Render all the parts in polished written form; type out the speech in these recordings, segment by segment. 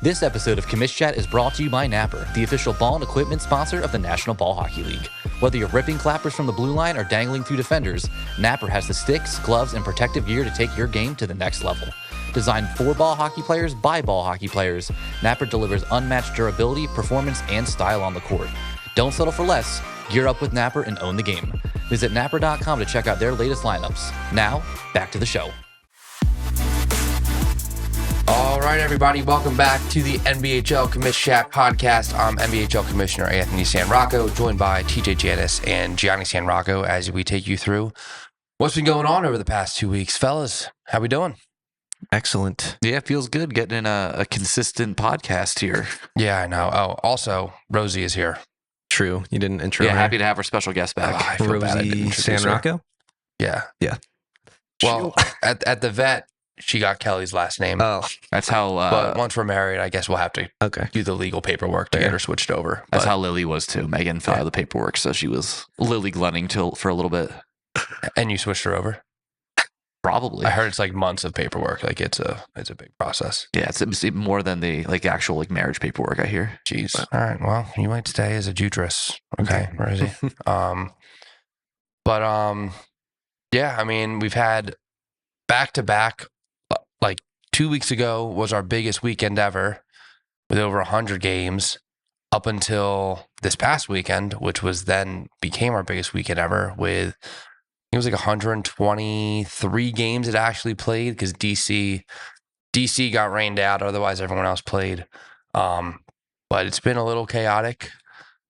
This episode of Commish Chat is brought to you by Napper, the official ball and equipment sponsor of the National Ball Hockey League. Whether you're ripping clappers from the blue line or dangling through defenders, Napper has the sticks, gloves, and protective gear to take your game to the next level. Designed for ball hockey players by ball hockey players, Napper delivers unmatched durability, performance, and style on the court. Don't settle for less. Gear up with Napper and own the game. Visit napper.com to check out their latest lineups. Now, back to the show. All right, everybody, welcome back to the NBHL Commish Chat Podcast. I'm NBHL Commissioner Anthony Sanrocco, joined by TJ Janus and Gianni Sanrocco as we take you through what's been going on over the past 2 weeks. Fellas, how we doing? Excellent. Yeah, it feels good getting in a consistent podcast here. Yeah, I know. Oh, also, Rosie is here. True. You didn't intro her. Happy to have our special guest back. I feel bad I didn't Rosie introduce her. Sanrocco? Yeah. Yeah. Well, at the vet, she got Kelly's last name. Oh, That's how But once we're married, I guess we'll have to okay. do the legal paperwork to get her switched over. that's But- how Lily was too. Megan filled out the paperwork, so she was Lily Glenning for a little bit. And you switched her over? Probably. I heard it's like months of paperwork. Like it's a big process. Yeah, it's more than the actual marriage paperwork, I hear. Jeez. All right. Well, you might stay as a Jutras. Okay, Rosie. Yeah, I mean, we've had back-to-back, like 2 weeks ago was our biggest weekend ever with over 100 games up until this past weekend, which was then became our biggest weekend ever with, it was like 123 games it actually played because DC got rained out. Otherwise, everyone else played. But it's been a little chaotic.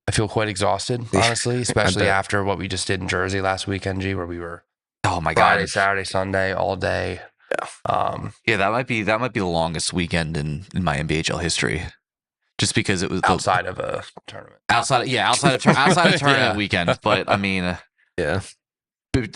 I feel quite exhausted, honestly, especially after what we just did in Jersey last weekend, G, where we were Oh my Friday, god. Saturday, Sunday, all day. Yeah. Yeah, that might be the longest weekend in my NBHL history. Just because it was Outside of a tournament. outside of tournament Yeah. weekend. But I mean, Yeah.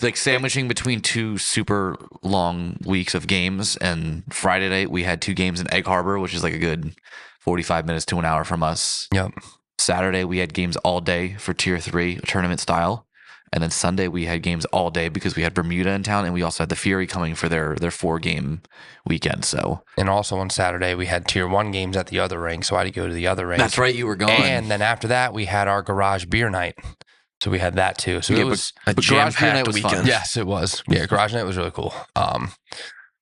like sandwiching between two super long weeks of games, and Friday night we had 2 games in Egg Harbor, which is like a good 45 minutes to an hour from us. Yep. Saturday we had games all day for Tier 3 tournament style. And then Sunday we had games all day because we had Bermuda in town, and we also had the Fury coming for their 4-game weekend. So And also on Saturday, we had Tier 1 games at the other rink, so I had to go to the other rink. that's right, you were going. And then after that, we had our garage beer night. So we had that too. So Yeah, it was... A But Garage Beer Night jam-packed was weekend. fun. Yes, it was. Yeah, garage night was really cool. But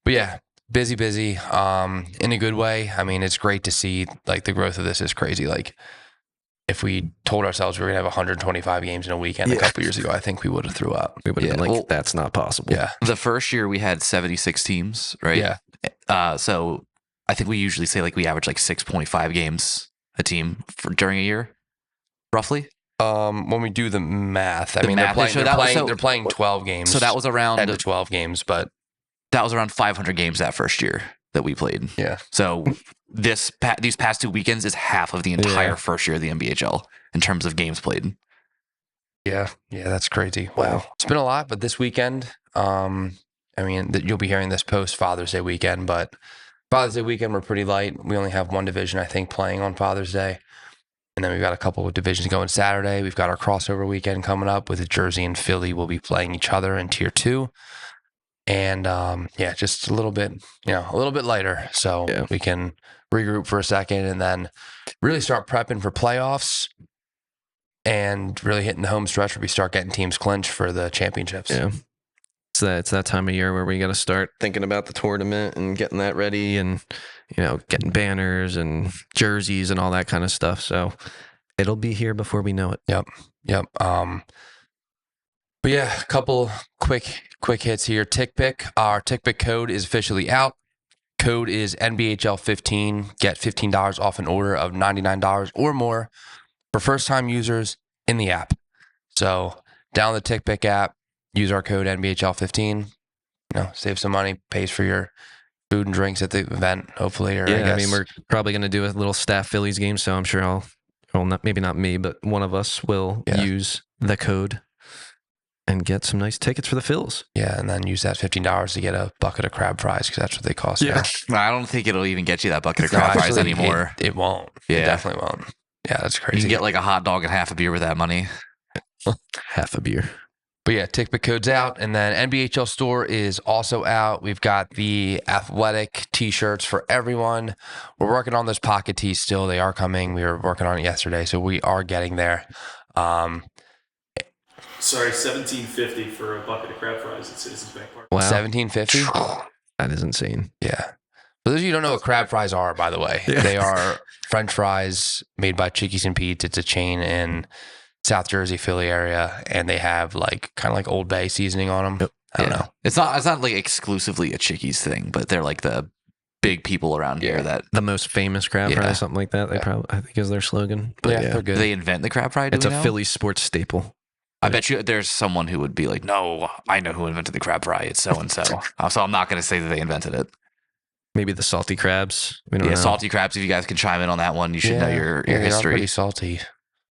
yeah, busy, in a good way. I mean, it's great to see, like, the growth of this is crazy. Like, if we told ourselves we were going to have 125 games in a weekend a couple years ago, I think we would have threw up. We would have Yeah. been like, Well, that's not possible. Yeah. The first year we had 76 teams, right? Yeah. So I think we usually say like we average like 6.5 games a team during a year, roughly. When we do the math, I The mean, math, they're playing 12 games. So that was around 10 to 12 games, but 500 games that first year that we played. yeah. So these past 2 weekends is half of the entire first year of the NBHL in terms of games played. Yeah, that's crazy. Wow. It's been a lot, but this weekend, I mean, you'll be hearing this post Father's Day weekend, but Father's Day weekend, we're pretty light. We only have one division, I think, playing on Father's Day. And then we've got a couple of divisions going Saturday. We've got our crossover weekend coming up with Jersey and Philly will be playing each other in Tier 2. And just a little bit lighter. So we can regroup for a second and then really start prepping for playoffs and really hitting the home stretch where we start getting teams clinched for the championships. Yeah. It's that time of year where we got to start thinking about the tournament and getting that ready and, getting banners and jerseys and all that kind of stuff. So it'll be here before we know it. Yep. But yeah, a couple quick hits here. TickPick. Our TickPick code is officially out. Code is NBHL15. Get $15 off an order of $99 or more for first-time users in the app. So download the TickPick app. Use our code NBHL15. Save some money. Pays for your food and drinks at the event, hopefully. Or I mean, we're probably going to do a little staff Phillies game, so I'm sure maybe not me, but one of us will use the code and get some nice tickets for the Phils. Yeah, and then use that $15 to get a bucket of crab fries because that's what they cost. Yeah. now. I don't think it'll even get you that bucket of No, crab fries actually, anymore. It won't. Yeah. It definitely won't. Yeah, that's You crazy. can get like a hot dog and half a beer with that money. Half a beer. But yeah, TickPick code's out. And then NBHL store is also out. We've got the athletic t-shirts for everyone. We're working on those pocket tees still. They are coming. We were working on it yesterday, so we are getting there. Sorry, $17.50 for a bucket of crab fries at Citizens Bank Park. Wow. $17.50? That is insane. Yeah. For those of you who don't know what crab fries are, by the way, they are French fries made by Chickies and Pete's. It's a chain in South Jersey, Philly area, and they have like kind of like Old Bay seasoning on them. I don't know. It's not like exclusively a Chickies thing, but they're like the big people around here that The most famous crab fry, something like that. They probably, I think, is their slogan. But They're good. do they invent the crab fry? It's a Philly sports staple. I bet you there's someone who would be like, no, I know who invented the crab fry. It's so and so. So I'm not going to say that they invented it. Maybe the salty crabs. We don't know. Salty crabs. If you guys can chime in on that one, you should know your They are history. pretty salty.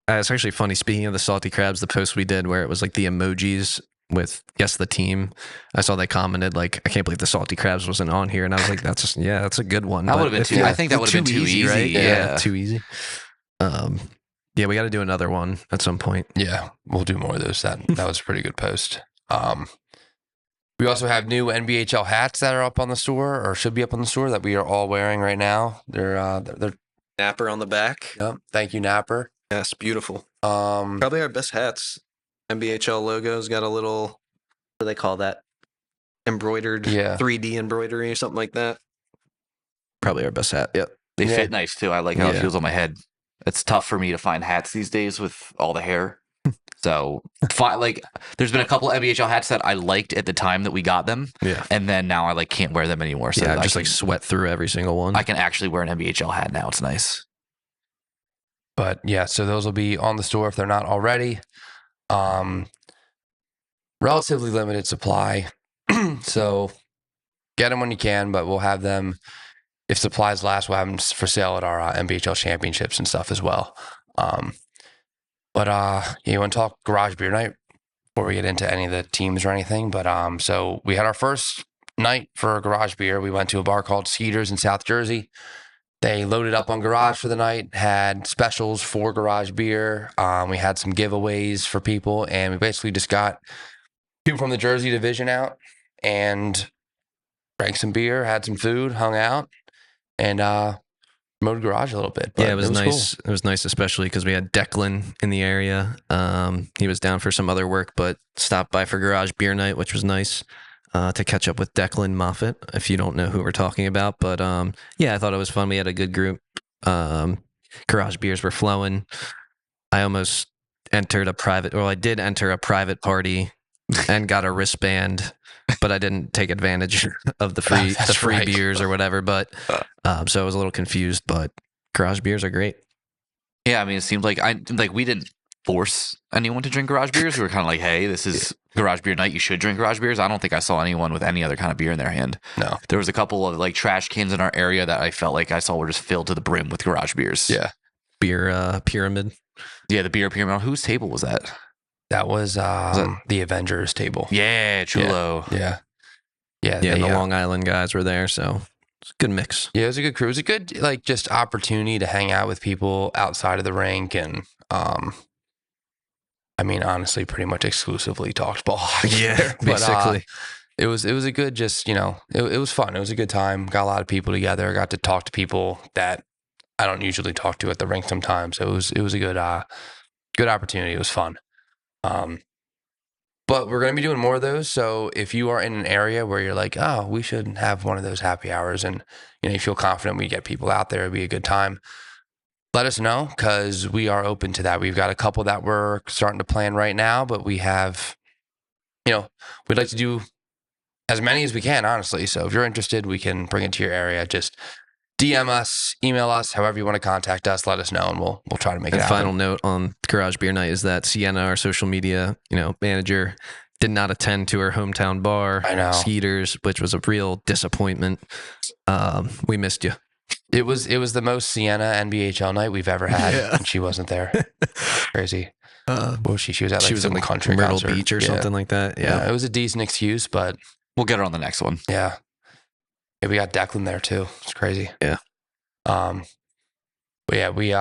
It's actually funny. Speaking of the salty crabs, the post we did where it was like the emojis with guess the team. I saw they commented like, I can't believe the salty crabs wasn't on here, and I was like, that's a good one. That would have been too. I think that would have been too easy. Right? Yeah, too easy. Yeah, we got to do another one at some point. Yeah, we'll do more of those. That was a pretty good post. We also have new NBHL hats that are up on the store, or should be up on the store, that we are all wearing right now. They're Napper on the back. Yep. Thank you, Napper. Yes, beautiful. Probably our best hats. NBHL logo's got a little, what do they call that? Embroidered, 3D embroidery or something like that. Probably our best hat. Yep. they fit nice too. I like how it feels on my head. It's tough for me to find hats these days with all the hair. So, there's been a couple of NBHL hats that I liked at the time that we got them. Yeah. And then now I can't wear them anymore. So I just sweat through every single one. I can actually wear an NBHL hat now. It's nice. But yeah, so those will be on the store if they're not already. Relatively limited supply. So get them when you can, but we'll have them, if supplies last, we'll have them for sale at our NBHL championships and stuff as well. You want to talk Garage Beer Night before we get into any of the teams or anything? But so we had our first night for Garage Beer. We went to a bar called Skeeter's in South Jersey. They loaded up on Garage for the night, had specials for Garage Beer. We had some giveaways for people, and we basically just got people from the Jersey division out and drank some beer, had some food, hung out, and promoted Garage a little bit. But it was nice. Cool. It was nice, especially because we had Declan in the area. He was down for some other work, but stopped by for Garage Beer Night, which was nice to catch up with Declan Moffat, if you don't know who we're talking about. But I thought it was fun. We had a good group. Garage beers were flowing. I almost entered I did enter a private party and got a wristband, but I didn't take advantage of the free beers or whatever. But so I was a little confused. But Garage beers are great. Yeah, I mean, it seemed like we didn't force anyone to drink Garage beers. We were kind of like, hey, this is Garage Beer Night. You should drink Garage beers. I don't think I saw anyone with any other kind of beer in their hand. No, there was a couple of like trash cans in our area that I felt like I saw were just filled to the brim with Garage beers. Yeah, beer pyramid. Yeah, the beer pyramid. Whose table was that? That was the Avengers table. Yeah, Chulo. Yeah. The Long Island guys were there, so it's a good mix. Yeah, it was a good crew. It was a good just opportunity to hang out with people outside of the rink, and honestly, pretty much exclusively talked ball. Yeah, basically. It was a good, it was fun. It was a good time. Got a lot of people together. Got to talk to people that I don't usually talk to at the rink sometimes. So it was a good opportunity. It was fun. But we're going to be doing more of those. So if you are in an area where you're like, oh, we should have one of those happy hours, and you feel confident we get people out there, it'd be a good time, let us know, because we are open to that. We've got a couple that we're starting to plan right now, but we have, we'd like to do as many as we can, honestly. So if you're interested, we can bring it to your area. Just DM us, email us, however you want to contact us, let us know, and we'll try to make it happen. Final note on Garage Beer Night is that Sienna, our social media, manager, did not attend to her hometown bar, I know. Skeeter's, which was a real disappointment. We missed you. It was the most Sienna NBHL night we've ever had, and she wasn't there. Crazy. What was she? She was at some in country Myrtle concert. Beach or something like that. Yeah, it was a decent excuse, but we'll get her on the next one. Yeah. Yeah, we got Declan there too. It's crazy. Yeah. But yeah, we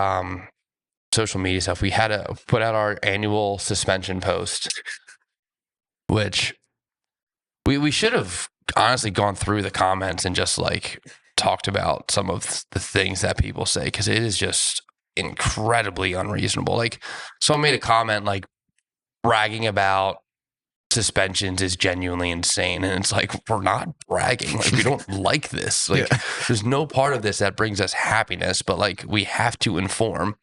social media stuff. We had to put out our annual suspension post which we should have honestly gone through the comments and just like talked about some of the things that people say, because it is just incredibly unreasonable. Like someone made a comment like bragging about suspensions is genuinely insane, and it's like, we're not bragging. Like, we don't like this. Like there's no part of this that brings us happiness, but like we have to inform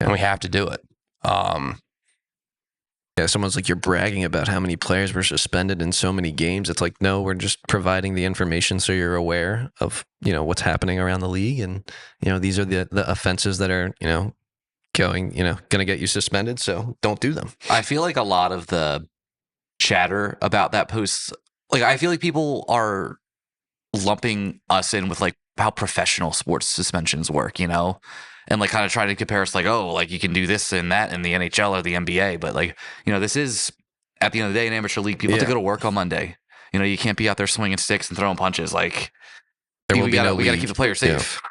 and we have to do it. Yeah, someone's like, you're bragging about how many players were suspended in so many games. It's like, no, we're just providing the information so you're aware of, what's happening around the league. And, these are the offenses that are, going to get you suspended. So don't do them. I feel like a lot of the chatter about that post, like, I feel like people are lumping us in with like how professional sports suspensions work, and like kind of trying to compare us like, oh, like you can do this and that in the NHL or the NBA. But like, this is at the end of the day an amateur league. People have to go to work on Monday. You can't be out there swinging sticks and throwing punches. Like we got to keep the players safe.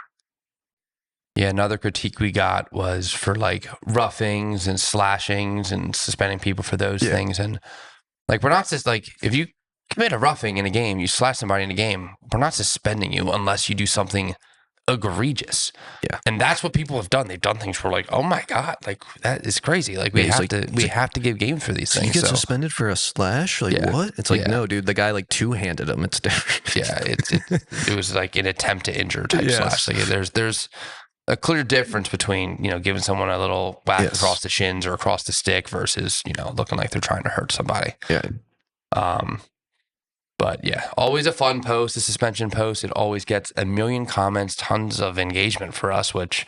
Yeah, another critique we got was for like roughings and slashings and suspending people for those things. And like, we're not just like, if you commit a roughing in a game, you slash somebody in a game, we're not suspending you unless you do something egregious. Yeah. And that's what people have done. They've done things where like, oh my God, like that is crazy. Like we have to give games for these things. You get suspended for a slash? Like what? It's like, no, dude, the guy like two-handed him. It's different. Yeah. It was like an attempt to injure type slash. Like there's a clear difference between, giving someone a little whack across the shins or across the stick versus, looking like they're trying to hurt somebody. Yeah. But yeah, always a fun post, a suspension post. It always gets a million comments, tons of engagement for us, which,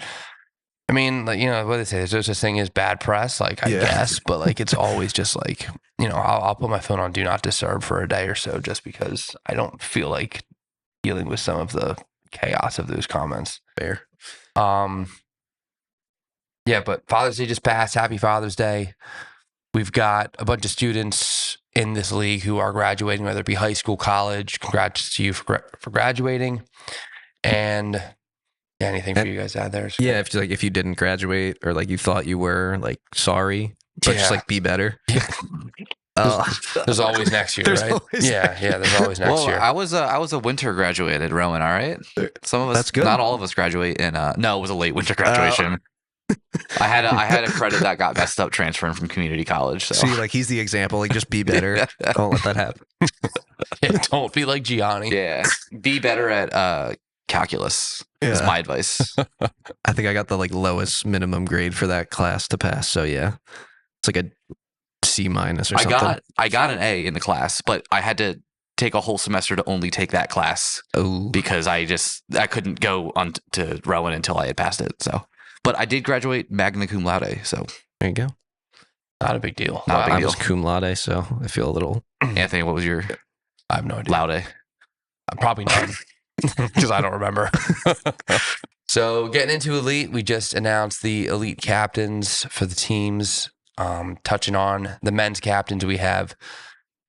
I mean, like, what they say, there's no such thing as bad press, like, I guess, but like, it's always just like, I'll put my phone on Do Not Disturb for a day or so just because I don't feel like dealing with some of the chaos of those comments. Fair. Yeah, but Father's Day just passed. Happy Father's Day. We've got a bunch of students in this league who are graduating, whether it be high school, college. Congrats to you for graduating. And anything for you guys out there? Yeah, if you didn't graduate or like you thought you were, like, sorry, but just like be better. There's always next year, right? There's always next year. I was a winter graduated, Rowan. All right, some of us, that's good. Not all of us graduate in. No, it was a late winter graduation. I had a credit that got messed up transferring from community college. So see, like, he's the example. Like, just be better. Don't let that happen. Don't be like Gianni. Yeah, be better at calculus. Is my advice. I think I got the like lowest minimum grade for that class to pass. So yeah, it's like a C- or something. I got an A in the class, but I had to take a whole semester to only take that class. Because I couldn't go on to Rowan until I had passed it. So, but I did graduate magna cum laude. So there you go. Not a big deal. I was cum laude, so I feel a little. Anthony, what was your? I have no idea. Laude. I'm probably none because I don't remember. So getting into Elite, we just announced the Elite captains for the teams. Touching on the men's captains, we have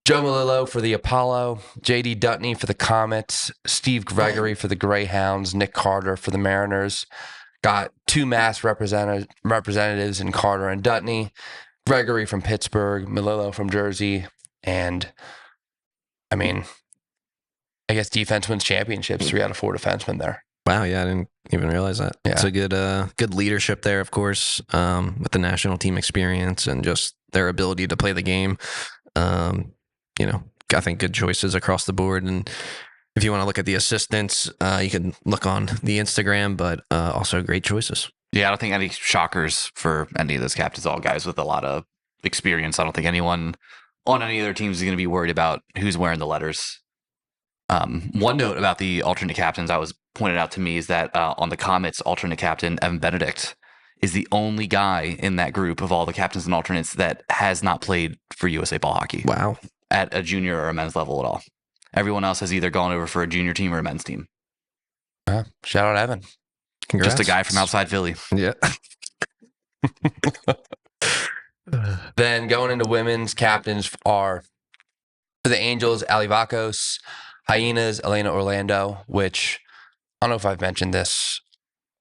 Joe Malillo for the Apollo, J.D. Dutney for the Comets, Steve Gregory for the Greyhounds, Nick Carter for the Mariners. Got two Mass representatives in Carter and Dutney, Gregory from Pittsburgh, Malillo from Jersey, and I mean, I guess defense wins championships. 3 out of 4 defensemen there. Wow, yeah, I didn't even realize that. Yeah. It's a good leadership there, of course, with the national team experience and just their ability to play the game. I think good choices across the board. And if you want to look at the assistants, you can look on the Instagram, but also great choices. Yeah, I don't think any shockers for any of those captains, all guys with a lot of experience. I don't think anyone on any of their teams is going to be worried about who's wearing the letters. One note about the alternate captains that was pointed out to me is that on the Comets, alternate captain Evan Benedict is the only guy in that group of all the captains and alternates that has not played for USA ball hockey. Wow. At a junior or a men's level at all. Everyone else has either gone over for a junior team or a men's team. Shout out Evan. Congrats. Just a guy from outside Philly. Yeah. Then going into women's, captains are for the Angels, Ali Vakos, Hyenas, Elena Orlando, which I don't know if I've mentioned this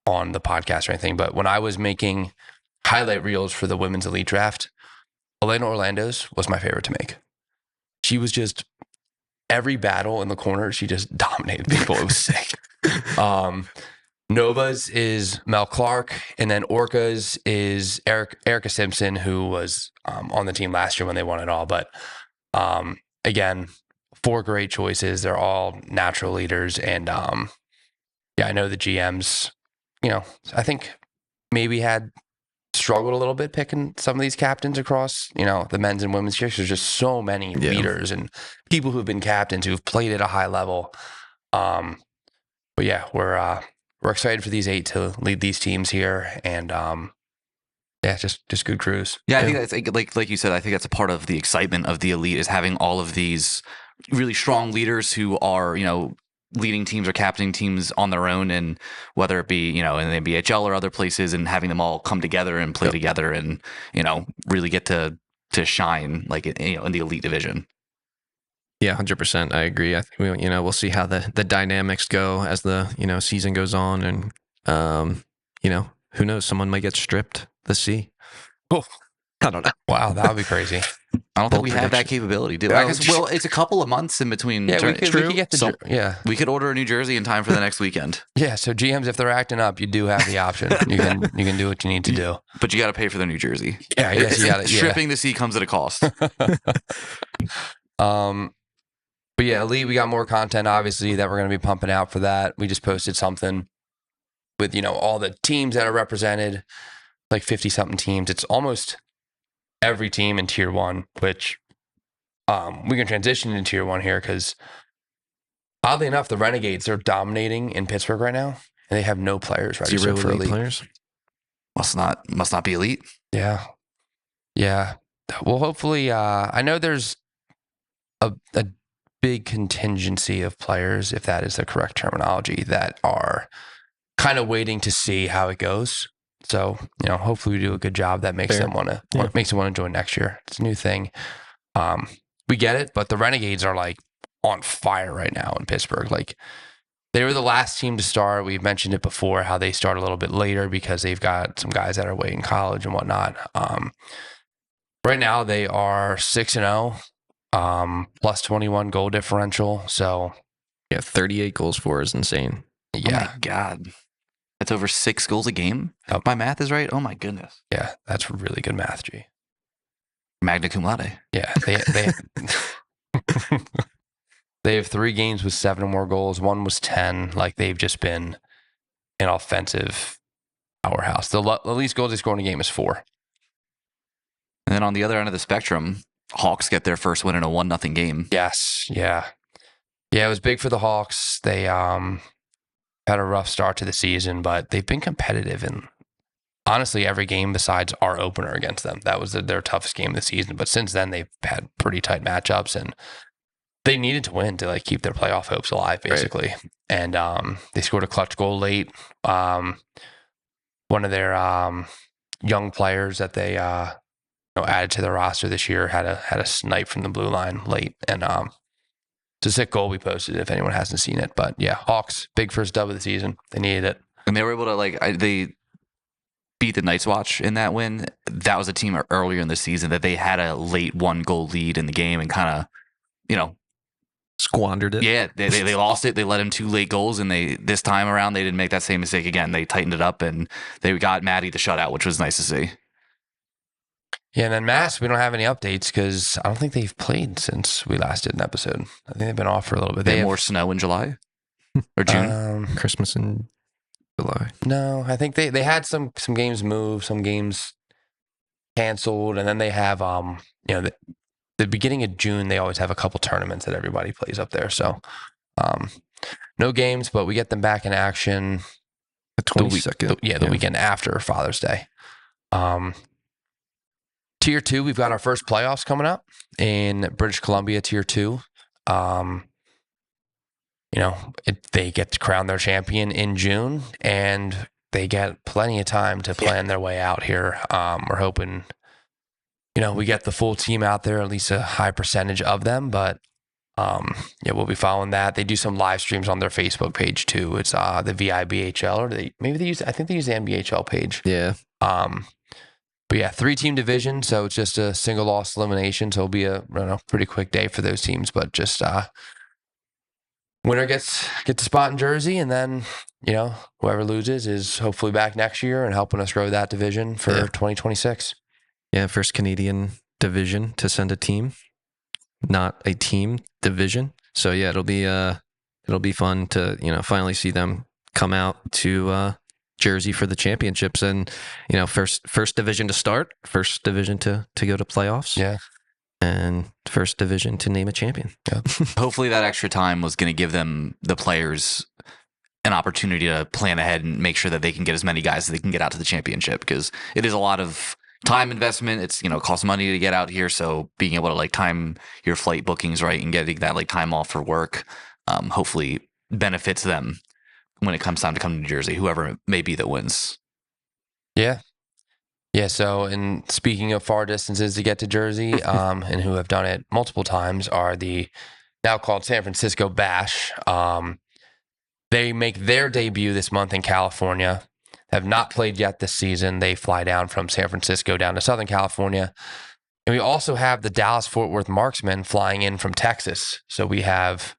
on the podcast or anything, but when I was making highlight reels for the women's elite draft, Elena Orlando's was my favorite to make. she was just every battle in the corner. She just dominated people. It was sick. Nova's is Mel Clark, and then Orca's is Erica Simpson, who was on the team last year when they won it all. But again, 4 great choices. They're all natural leaders, and yeah, I know the GMs. I think maybe had struggled a little bit picking some of these captains across, the men's and women's chicks. There's just so many leaders and people who've been captains who've played at a high level. But yeah, we're excited for these 8 to lead these teams here, and yeah, just good crews. Yeah, I think that's like you said. I think that's a part of the excitement of the elite is having all of these really strong leaders who are leading teams or captaining teams on their own, and whether it be in the NBHL or other places, and having them all come together and play together, and really get to shine like in the elite division. Yeah, 100%. I agree. I think we'll see how the dynamics go as the season goes on, and who knows? Someone might get stripped the C. Oh, I don't know. Wow, that would be crazy. I don't think we have that capability, do we? I guess, well, it's a couple of months in between. Yeah, we could get we could order a New Jersey in time for the next weekend. Yeah, so GMs, if they're acting up, you do have the option. You can do what you need to do. But you got to pay for the New Jersey. Yeah, I guess you got to. Stripping the C comes at a cost. But yeah, Elite, we got more content, obviously, that we're going to be pumping out for that. We just posted something with, all the teams that are represented, like 50-something teams. It's almost every team in Tier 1, which we can transition into Tier 1 here because, oddly enough, the Renegades are dominating in Pittsburgh right now, and they have no players registered for Elite. Players? Must not be Elite. Yeah. Yeah. Well, hopefully, I know there's a big contingency of players, if that is the correct terminology, that are kind of waiting to see how it goes. So, hopefully we do a good job that makes them want to join next year. It's a new thing. We get it, but the Renegades are like on fire right now in Pittsburgh. Like, they were the last team to start. We've mentioned it before, how they start a little bit later because they've got some guys that are away in college and whatnot. Right now they are 6-0. Plus 21 goal differential. So yeah, 38 goals for is insane. Yeah. Oh my God. That's over 6 goals a game. If my math is right. Oh my goodness. Yeah. That's really good math, G. Magna cum laude. Yeah. They have 3 games with 7 or more goals. 1 was 10. Like, they've just been an offensive powerhouse. The least goals they score in a game is 4. And then on the other end of the spectrum, Hawks get their first win in a 1-0 game. Yes. Yeah. Yeah, it was big for the Hawks. They had a rough start to the season, but they've been competitive in honestly every game besides our opener against them. That was their toughest game of the season. But since then, they've had pretty tight matchups, and they needed to win to keep their playoff hopes alive, basically. Right. And they scored a clutch goal late. One of their young players that they added to the roster this year had a snipe from the blue line late, and it's a sick goal we posted if anyone hasn't seen it. But yeah, Hawks, big first dub of the season. They needed it, and they were able to they beat the Night's Watch in that win. That was a team earlier in the season that they had a late 1-goal lead in the game and kind of squandered it. Yeah, they lost it. They let in 2 late goals, and this time around they didn't make that same mistake again. They tightened it up, and they got Maddie the shutout, which was nice to see. Yeah, and then Mass, we don't have any updates because I don't think they've played since we last did an episode. I think they've been off for a little bit. They have more snow in July or June? Christmas in July. No, I think they had some games move, some games canceled, and then they have the beginning of June. They always have a couple tournaments that everybody plays up there. So no games, but we get them back in action. The 22nd. The weekend after Father's Day. Tier 2, we've got our first playoffs coming up in British Columbia, Tier 2. They get to crown their champion in June, and they get plenty of time to plan their way out here. We're hoping, we get the full team out there, at least a high percentage of them, but we'll be following that. They do some live streams on their Facebook page too. It's the VIBHL, or I think they use the NBHL page. Yeah. But yeah, 3-team division, so it's just a single loss elimination. So it'll be a pretty quick day for those teams. But just winner gets a spot in Jersey, and then whoever loses is hopefully back next year and helping us grow that division for 2026. Yeah, first Canadian division to send a team, not a team division. So yeah, it'll be fun to finally see them come out to Jersey for the championships, and first division to start, first division to go to playoffs. Yeah. And first division to name a champion. Yeah. Hopefully that extra time was going to give them, the players, an opportunity to plan ahead and make sure that they can get as many guys as they can get out to the championship, because it is a lot of time investment. It's, it costs money to get out here. So being able to time your flight bookings right and getting that time off for work, hopefully benefits them when it comes time to come to New Jersey, whoever it may be that wins. Yeah. Yeah, so and speaking of far distances to get to Jersey, and who have done it multiple times, are the now called San Francisco Bash. They make their debut this month in California. Have not played yet this season. They fly down from San Francisco down to Southern California. And we also have the Dallas-Fort Worth Marksmen flying in from Texas. So we have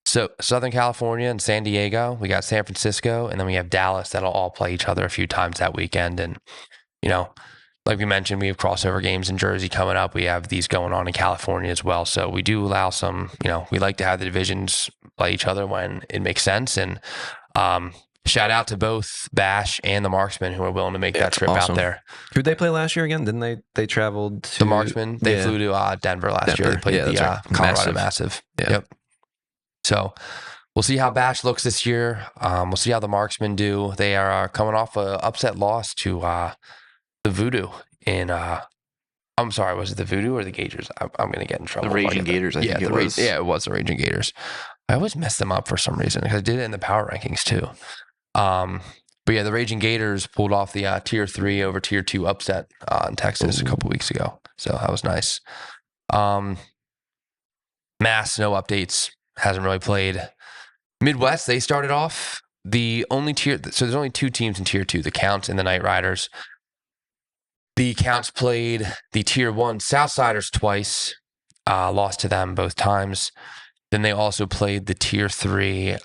Southern California and San Diego. We got San Francisco, and then we have Dallas that'll all play each other a few times that weekend. And like we mentioned, we have crossover games in Jersey coming up. We have these going on in California as well. So we do allow some, we like to have the divisions play each other when it makes sense. And shout out to both Bash and the Marksmen who are willing to make that trip out there. Who'd they play last year again? Didn't they traveled to... The Marksmen, they flew to Denver last year. They played the Colorado Massive. Yeah. Yep. So we'll see how Bash looks this year. We'll see how the Marksmen do. They are coming off an upset loss to the Voodoo in I'm sorry, was it the Voodoo or the Gators? I'm going to get in trouble. The Raging Gators, I think it was. Yeah, it was the Raging Gators. I always mess them up for some reason because I did it in the power rankings too. But yeah, the Raging Gators pulled off the Tier 3 over Tier 2 upset in Texas a couple weeks ago. So that was nice. Mass, no updates. Hasn't really played. Midwest, they started off the only tier. So there's only 2 teams in Tier 2, the Counts and the Night Riders. The Counts played the Tier 1 Southsiders twice, lost to them both times. Then they also played the Tier 3.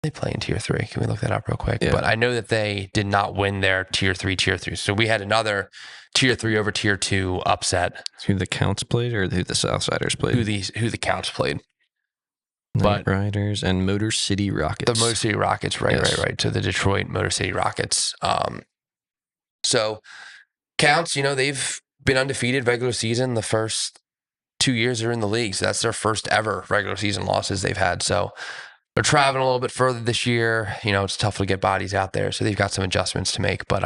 They play in Tier 3. Can we look that up real quick? Yeah. But I know that they did not win their Tier 3. So we had another Tier 3 over Tier 2 upset. Who the Counts played or who the Southsiders played? Who the Counts played. Night Riders and Motor City Rockets. The Motor City Rockets, right, Yes. right. So the Detroit Motor City Rockets. So Counts, they've been undefeated regular season the first 2 years they're in the league. So that's their first ever regular season losses they've had. So they're traveling a little bit further this year. It's tough to get bodies out there. So they've got some adjustments to make. But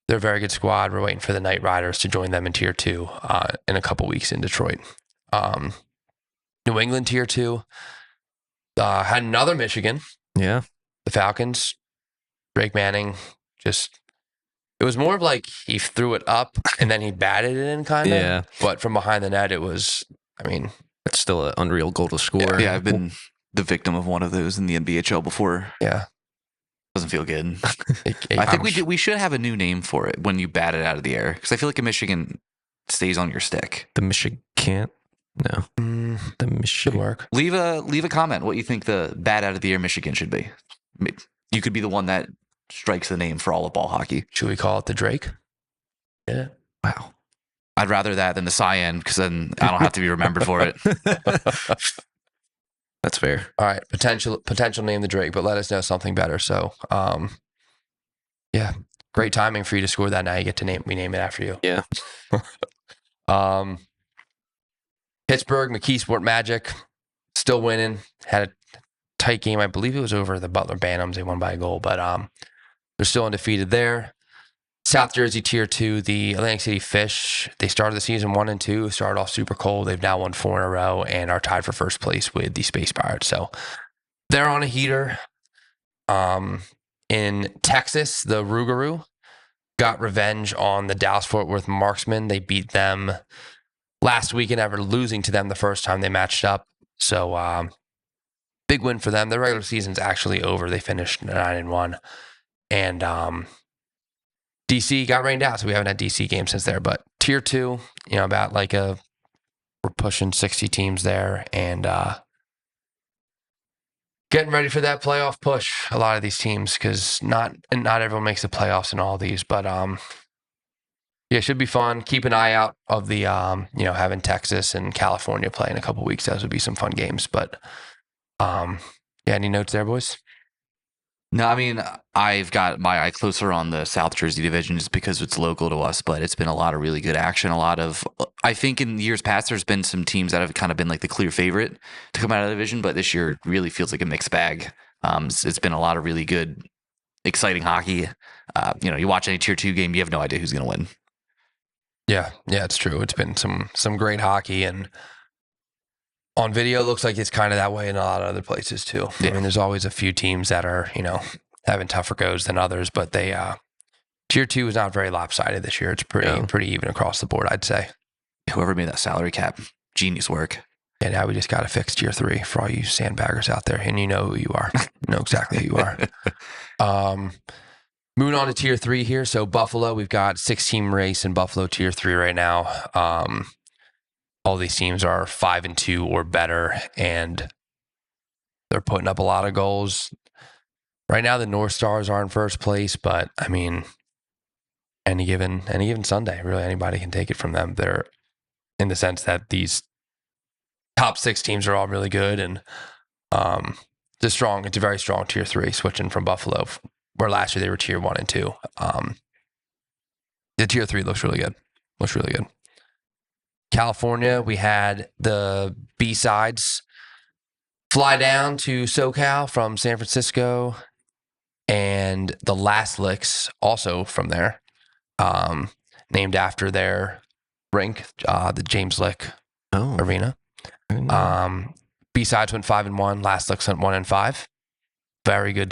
they're a very good squad. We're waiting for the Night Riders to join them in Tier 2 in a couple weeks in Detroit. New England Tier 2 had another Michigan. Yeah. The Falcons. Drake Manning it was more of like he threw it up and then he batted it in kind of. Yeah. But from behind the net, it was, It's still an unreal goal to score. Yeah, I've been the victim of one of those in the NBHL before. Yeah. Doesn't feel good. I think we should have a new name for it when you bat it out of the air, because I feel like a Michigan stays on your stick. The Michigan can't. No. The Should Michigan. work. Leave a comment what you think the bat out of the air Michigan should be. You could be the one that strikes the name for all of ball hockey. Should we call it the Drake? Yeah. Wow. I'd rather that than the Cyan, because then I don't have to be remembered for it. That's fair. All right. Potential name the Drake, but let us know something better. So, yeah. Great timing for you to score that. Now you get to rename it after you. Yeah. Pittsburgh, McKee Sport Magic, still winning. Had a tight game. I believe it was over the Butler Bantams. They won by a goal, but they're still undefeated there. South Jersey Tier 2, the Atlantic City Fish. They started the season 1-2, started off super cold. They've now won 4 in a row and are tied for first place with the Space Pirates. So they're on a heater. In Texas, the Rougarou got revenge on the Dallas-Fort Worth Marksmen. They beat them last weekend after losing to them the first time they matched up. So big win for them. Their regular season's actually over. They finished 9-1. And DC got rained out, so we haven't had DC games since there. But tier 2, about we're pushing 60 teams there, and getting ready for that playoff push. A lot of these teams, because not everyone makes the playoffs in all these, but yeah, it should be fun. Keep an eye out of the having Texas and California play in a couple weeks. Those would be some fun games. But yeah, any notes there, boys? No, I mean, I've got my eye closer on the South Jersey division just because it's local to us, but it's been a lot of really good action. I think in years past, there's been some teams that have kind of been like the clear favorite to come out of the division, but this year really feels like a mixed bag. It's been a lot of really good, exciting hockey. You watch any tier 2 game, you have no idea who's going to win. Yeah, it's true. It's been some great hockey, and on video, it looks like it's kind of that way in a lot of other places too. Yeah. I mean, there's always a few teams that are, having tougher goes than others, but tier 2 is not very lopsided this year. It's pretty even across the board, I'd say. Whoever made that salary cap, genius work. And now we just got to fix tier 3 for all you sandbaggers out there, and you know who you are. You know exactly who you are. Moving on to tier 3 here. So Buffalo, we've got 6-team race in Buffalo tier 3 right now. All these teams are 5-2 or better, and they're putting up a lot of goals. Right now, the North Stars are in first place, but I mean, any given Sunday, really anybody can take it from them. They're in the sense that these top 6 teams are all really good, and it's a very strong tier 3, switching from Buffalo, where last year they were tier 1 and 2. The tier 3 looks really good. California, we had the B-sides fly down to SoCal from San Francisco, and the Last Licks also from there, named after their rink, the James Lick Arena. B-sides went 5-1, Last Licks went 1-5. Very good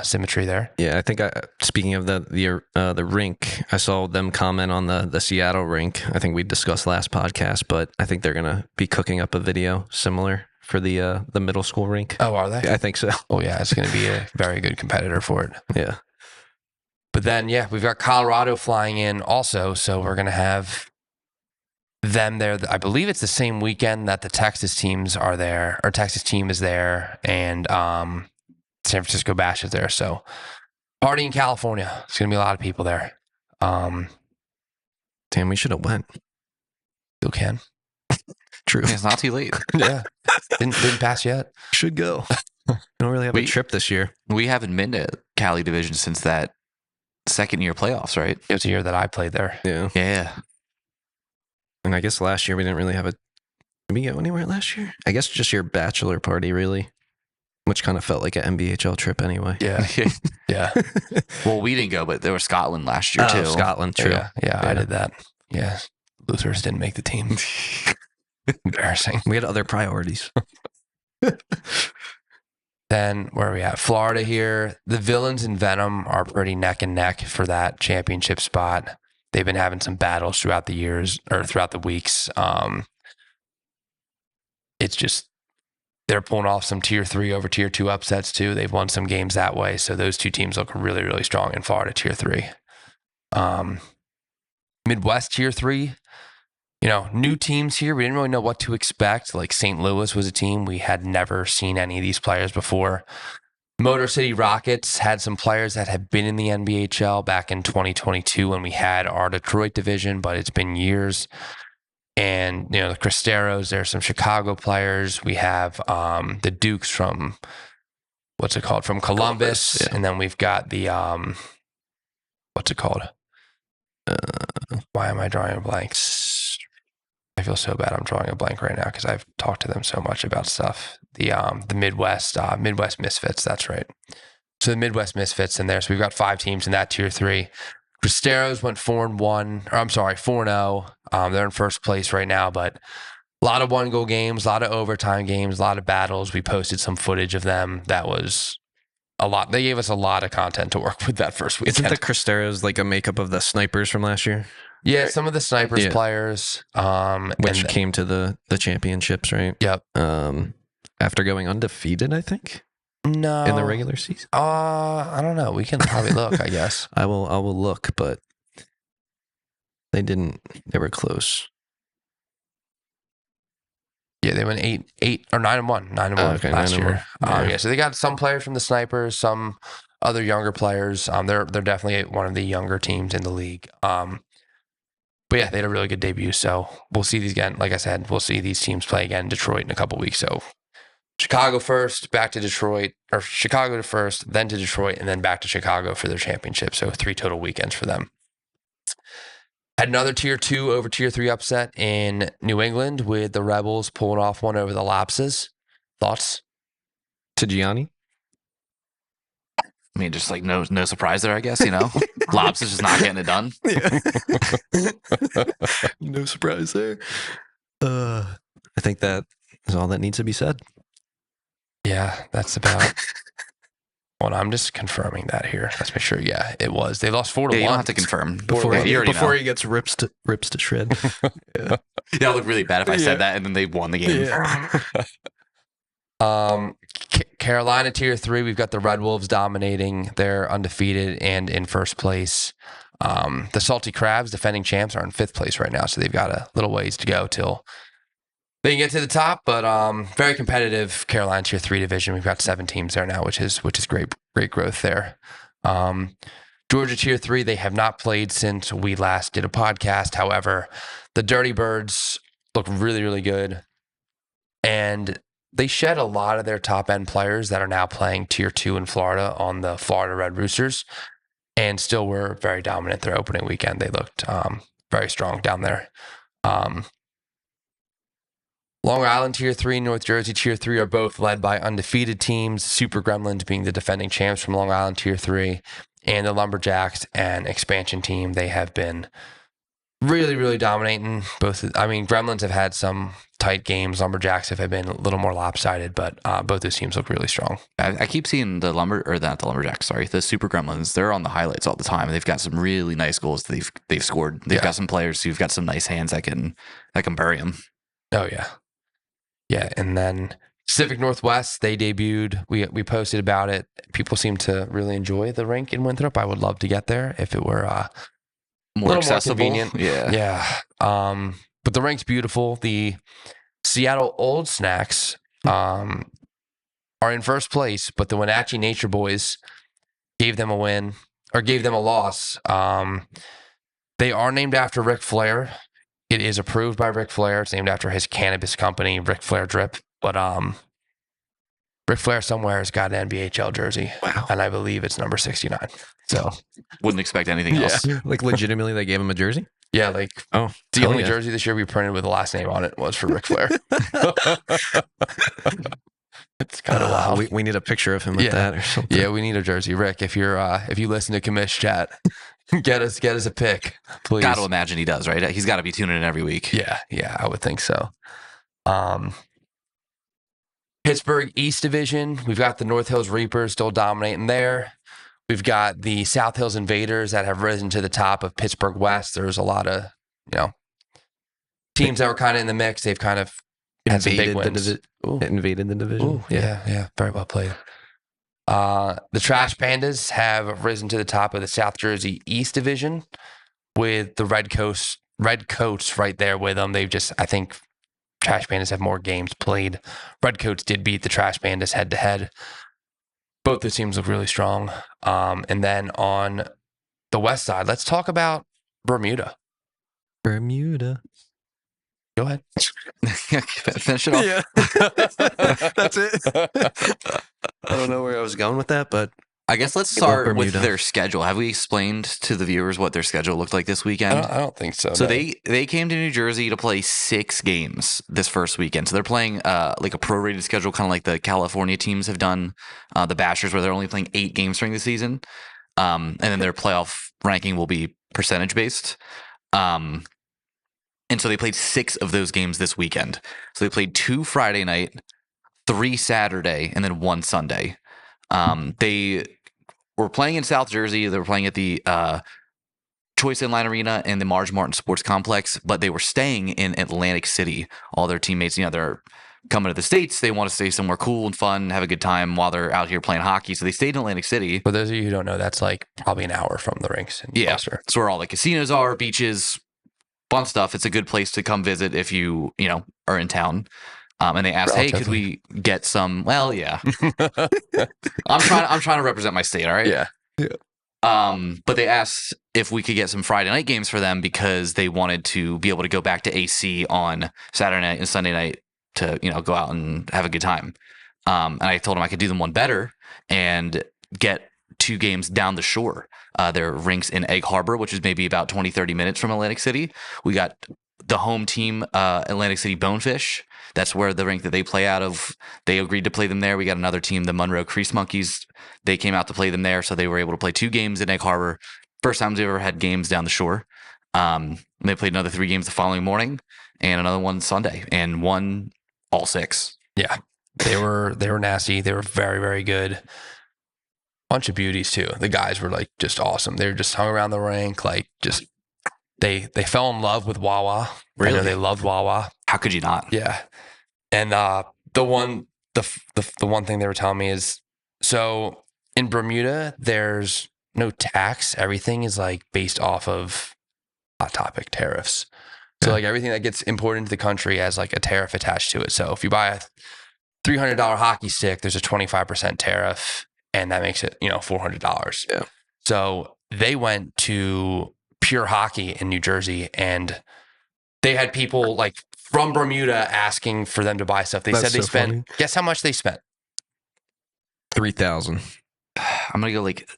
symmetry there. Yeah, I think speaking of the rink, I saw them comment on the Seattle rink. I think we discussed last podcast, but I think they're going to be cooking up a video similar for the middle school rink. Oh, are they? I think so. Oh, yeah, it's going to be a very good competitor for it. Yeah. But then, yeah, we've got Colorado flying in also, so we're going to have them there. I believe it's the same weekend that the Texas teams are there, or Texas team is there, and San Francisco Bash is there. So party in California. It's going to be a lot of people there. Damn, we should have went. Still can. True. It's not too late. Yeah. Didn't pass yet. Should go. We don't really have a trip this year. We haven't been to Cali division since that second year playoffs, right? It was a year that I played there. Yeah. And I guess last year we didn't really have did we go anywhere last year? I guess just your bachelor party, really. Which kind of felt like an NBHL trip anyway. Yeah. Yeah. Well, we didn't go, but there was Scotland last year too. Scotland, true. Yeah, I did that. Yeah. Losers didn't make the team. Embarrassing. We had other priorities. Then where are we at? Florida here. The Villains and Venom are pretty neck and neck for that championship spot. They've been having some battles throughout the years or throughout the weeks. It's just, they're pulling off some tier 3 over tier 2 upsets too. They've won some games that way. So those two teams look really, really strong in Florida tier 3. Midwest tier 3, new teams here. We didn't really know what to expect. Like St. Louis was a team. We had never seen any of these players before. Motor City Rockets had some players that had been in the NBHL back in 2022 when we had our Detroit division, but it's been years. And, the Cristeros, there's some Chicago players. We have the Dukes from, from Columbus. Yeah. And then we've got the, what's it called? Why am I drawing a blank? I feel so bad I'm drawing a blank right now because I've talked to them so much about stuff. The Midwest Misfits, that's right. So the Midwest Misfits in there. So we've got 5 teams in that tier 3. Cristeros went 4-0. They're in first place right now, but a lot of 1-goal games, a lot of overtime games, a lot of battles. We posted some footage of them. That was a lot. They gave us a lot of content to work with that first weekend. Isn't the Cristeros like a makeup of the Snipers from last year? Yeah, some of the Snipers players. Which came to the championships, right? Yep. After going undefeated, I think. No. In the regular season? I don't know. We can probably look, I guess. I will look, but They didn't. They were close. Yeah, they went 8 or 9-1, 9-1 last year. Yeah, so they got some players from the Snipers, some other younger players. They're definitely one of the younger teams in the league. But yeah, they had a really good debut. So we'll see these again. Like I said, we'll see these teams play again in Detroit in a couple weeks. So Chicago first, back to Detroit, or Chicago to first, then to Detroit, and then back to Chicago for their championship. So 3 total weekends for them. Had another Tier 2 over Tier 3 upset in New England with the Rebels pulling off one over the Lopses. Thoughts? To Gianni? I mean, just like no surprise there, I guess, Lobs is just not getting it done. Yeah. No surprise there. I think that is all that needs to be said. Yeah, that's about... Well, I'm just confirming that here. Let's make sure. Yeah, it was. They lost 4-1. You don't have to confirm. Before he gets rips to shred. Yeah. That would look really bad if I said that and then they won the game. Yeah. Carolina Tier 3, we've got the Red Wolves dominating. They're undefeated and in first place. The Salty Crabs, defending champs, are in 5th place right now, so they've got a little ways to go till they can get to the top, but very competitive Carolina Tier 3 division. We've got 7 teams there now, which is great growth there. Georgia Tier 3, they have not played since we last did a podcast. However, the Dirty Birds look really, really good. And they shed a lot of their top-end players that are now playing Tier 2 in Florida on the Florida Red Roosters, and still were very dominant their opening weekend. They looked very strong down there. Long Island Tier 3, North Jersey Tier 3 are both led by undefeated teams, Super Gremlins being the defending champs from Long Island Tier 3, and the Lumberjacks, an expansion team. They have been really, really dominating. Gremlins have had some tight games. Lumberjacks have been a little more lopsided, but both those teams look really strong. I keep seeing the Super Gremlins. They're on the highlights all the time. They've got some really nice goals that they've scored. They've got some players who've got some nice hands that can bury them. Oh, yeah. Yeah, and then Pacific Northwest, they debuted. We posted about it. People seem to really enjoy the rink in Winthrop. I would love to get there if it were more accessible. More convenient. Yeah. But the rink's beautiful. The Seattle Old Snacks are in first place, but the Wenatchee Nature Boys gave them a loss. They are named after Ric Flair. It is approved by Ric Flair. It's named after his cannabis company, Ric Flair Drip. But Ric Flair somewhere has got an NBHL jersey. Wow. And I believe it's number 69. So wouldn't expect anything else. Like legitimately they gave him a jersey? Yeah, the only jersey this year we printed with the last name on it was for Ric Flair. It's kind of wild. We need a picture of him with that or something. Yeah, we need a jersey. Rick, if you listen to Commish Chat, get us a pic, please. Got to imagine he does, right? He's got to be tuning in every week. Yeah, I would think so. Pittsburgh East Division, we've got the North Hills Reapers still dominating there. We've got the South Hills Invaders that have risen to the top of Pittsburgh West. There's a lot of teams that were kind of in the mix. They've kind of had some big wins. Invaded the division. Ooh, yeah. Very well played. The Trash Pandas have risen to the top of the South Jersey East Division with the Red Coats right there with them. I think Trash Pandas have more games played. Red Coats did beat the Trash Pandas head to head. Both the teams look really strong. And then on the west side, let's talk about Bermuda. Go ahead. Finish it off. Yeah. That's it. I don't know where I was going with that, but I guess let's start with their schedule. Have we explained to the viewers what their schedule looked like this weekend? I don't think so. So no. They came to New Jersey to play 6 games this first weekend. So they're playing like a prorated schedule, kind of like the California teams have done, the Bashers, where they're only playing 8 games during the season. And then their playoff ranking will be percentage based. And so they played 6 of those games this weekend. So they played 2 Friday night, 3 Saturday, and then 1 Sunday. They were playing in South Jersey. They were playing at the Choice Inline Arena and the Marge Martin Sports Complex, but they were staying in Atlantic City. All their teammates, they're coming to the States. They want to stay somewhere cool and fun, have a good time while they're out here playing hockey. So they stayed in Atlantic City. For those of you who don't know, that's like probably an hour from the rinks in Gloucester. It's where all the casinos are, beaches, fun stuff. It's a good place to come visit if you are in town. And they asked, "Hey, could we get some?" Well, yeah. I'm trying to represent my state. All right. Yeah. But they asked if we could get some Friday night games for them because they wanted to be able to go back to AC on Saturday night and Sunday night to go out and have a good time. And I told them I could do them one better and get 2 games down the shore. There are rinks in Egg Harbor, which is maybe about 20, 30 minutes from Atlantic City. We got the home team, Atlantic City Bonefish. That's where the rink that they play out of. They agreed to play them there. We got another team, the Monroe Crease Monkeys. They came out to play them there, so they were able to play 2 games in Egg Harbor. First time they ever had games down the shore. They played another 3 games the following morning and another one Sunday and won all 6. Yeah, they were nasty. They were very, very good. Bunch of beauties too. The guys were like just awesome. They were just hung around the rink, like just they fell in love with Wawa. Really? I know they loved Wawa. How could you not? Yeah, and the one thing they were telling me is, so in Bermuda there's no tax. Everything is like based off of Hot Topic tariffs. So like everything that gets imported into the country has like a tariff attached to it. So if you buy a $300 hockey stick, there's a 25% tariff. And that makes it, $400. Yeah. So they went to Pure Hockey in New Jersey, and they had people like from Bermuda asking for them to buy stuff. They said they spent. Funny. Guess how much they spent? $3,000. I'm gonna go like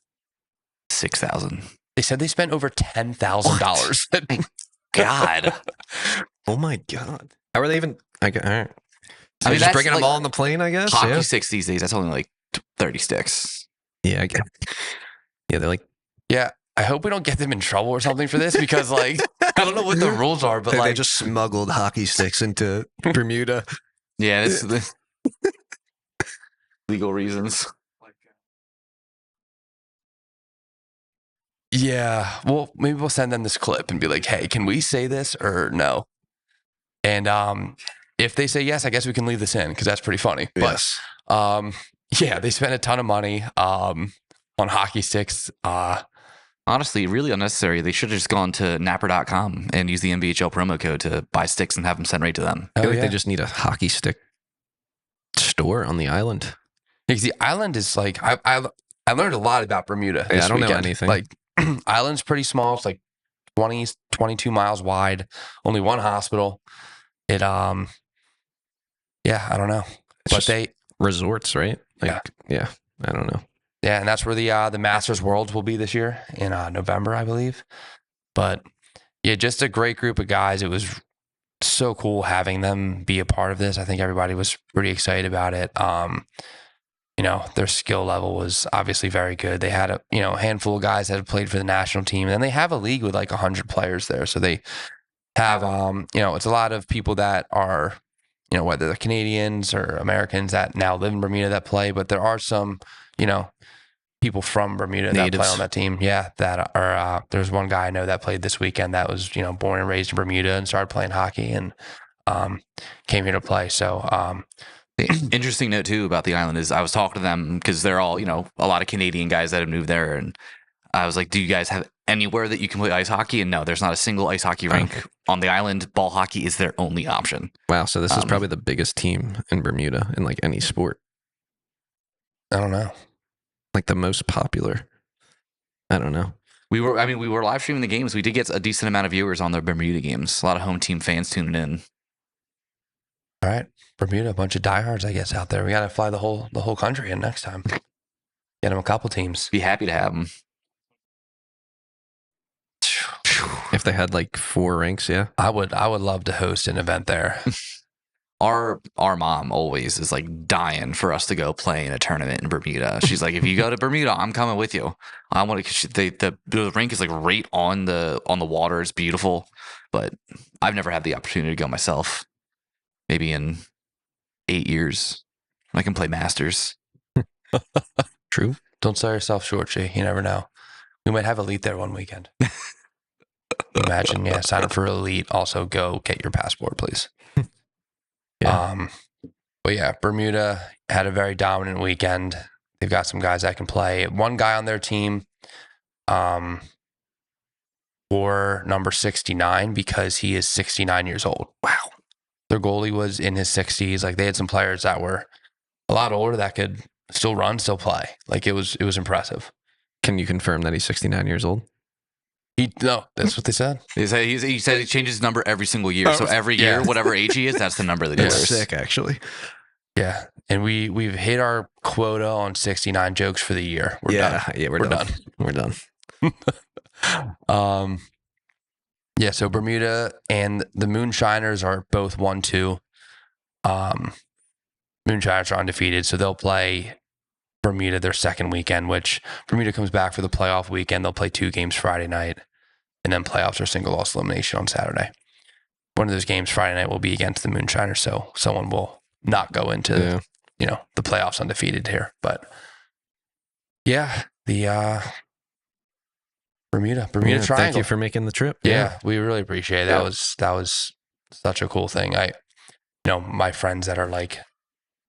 6,000. They said they spent over $10,000. God. Oh my God. How are they even? All right. So I mean, just bringing them all on the plane, I guess. Hockey sticks these days. That's only like 30 sticks. Yeah, they're like, yeah. I hope we don't get them in trouble or something for this because, like, I don't know what the rules are, but they just smuggled hockey sticks into Bermuda. Yeah, this legal reasons. Yeah, well, maybe we'll send them this clip and be like, "Hey, can we say this or no?" And if they say yes, I guess we can leave this in because that's pretty funny. Yes. But yeah, they spent a ton of money on hockey sticks. Honestly, really unnecessary. They should have just gone to napper.com and used the NBHL promo code to buy sticks and have them sent right to them. I feel like they just need a hockey stick store on the island. Because the island is like, I learned a lot about Bermuda this I don't weekend. know anything. Like, island's pretty small. It's like 22 miles wide. Only one hospital. It, yeah, I don't know. But they resorts, right? Like, yeah, I don't know. Yeah, and that's where the Masters Worlds will be this year in November, I believe. But yeah, just a great group of guys. It was so cool having them be a part of this. I think everybody was pretty excited about it. Their skill level was obviously very good. They had a handful of guys that had played for the national team, and then they have a league with like 100 players there. So they have it's a lot of people that are whether they're Canadians or Americans that now live in Bermuda that play, but there are some people from Bermuda that play on that team. Yeah, that are. There's one guy I know that played this weekend that was born and raised in Bermuda and started playing hockey and came here to play. So the interesting note too about the island is I was talking to them because they're all a lot of Canadian guys that have moved there, and I was like, "Do you guys have anywhere that you can play ice hockey?" And no, there's not a single ice hockey rink on the island. Ball hockey is their only option. Wow, so this is probably the biggest team in Bermuda in like any sport. I don't know. Like the most popular. I don't know. We were live streaming the games. We did get a decent amount of viewers on the Bermuda games. A lot of home team fans tuning in. All right, Bermuda, a bunch of diehards, I guess, out there. We got to fly the whole country in next time. Get them a couple teams. Be happy to have them. If they had like 4 rinks, yeah, I would love to host an event there. Our mom always is like dying for us to go play in a tournament in Bermuda. She's like, if you go to Bermuda, I'm coming with you. I want to. The rink is like right on the water. It's beautiful, but I've never had the opportunity to go myself. Maybe in 8 years, I can play Masters. True. Don't sell yourself short, G. You never know. We might have Elite there one weekend. Imagine, yeah, sign up for Elite. Also, go get your passport, please. Yeah. But yeah, Bermuda had a very dominant weekend. They've got some guys that can play. One guy on their team, wore number 69 because he is 69 years old. Wow. Their goalie was in his 60s. Like, they had some players that were a lot older that could still run, still play. Like, it was impressive. Can you confirm that he's 69 years old? No, that's what they said. He said he changes his number every single year. So every year, whatever age he is, that's the number that he That's wears. sick, actually. Yeah. And we've hit our quota on 69 jokes for the year. We're done. Yeah, we're done. We're done. Yeah, so Bermuda and the Moonshiners are both 1-2. Moonshiners are undefeated, so they'll play Bermuda their second weekend, which Bermuda comes back for the playoff weekend. They'll play 2 games Friday night, and then playoffs are single loss elimination on Saturday. One of those games Friday night will be against the Moonshiners, so someone will not go into the playoffs undefeated here. But yeah, the Bermuda Triangle. Thank you for making the trip. Yeah, we really appreciate it. That was such a cool thing. My friends that are like